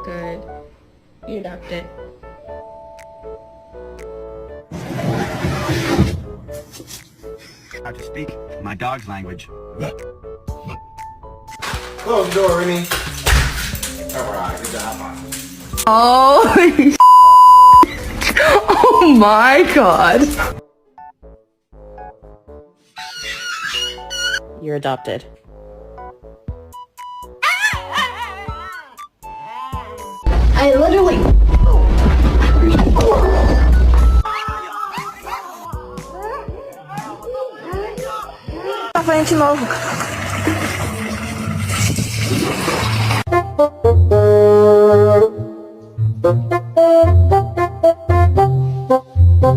Good. You're adopted. How to speak my dog's language. Close the door, Remy. Alright, good job. Oh, oh my god. You're adopted. I literally... Pra frente de novo.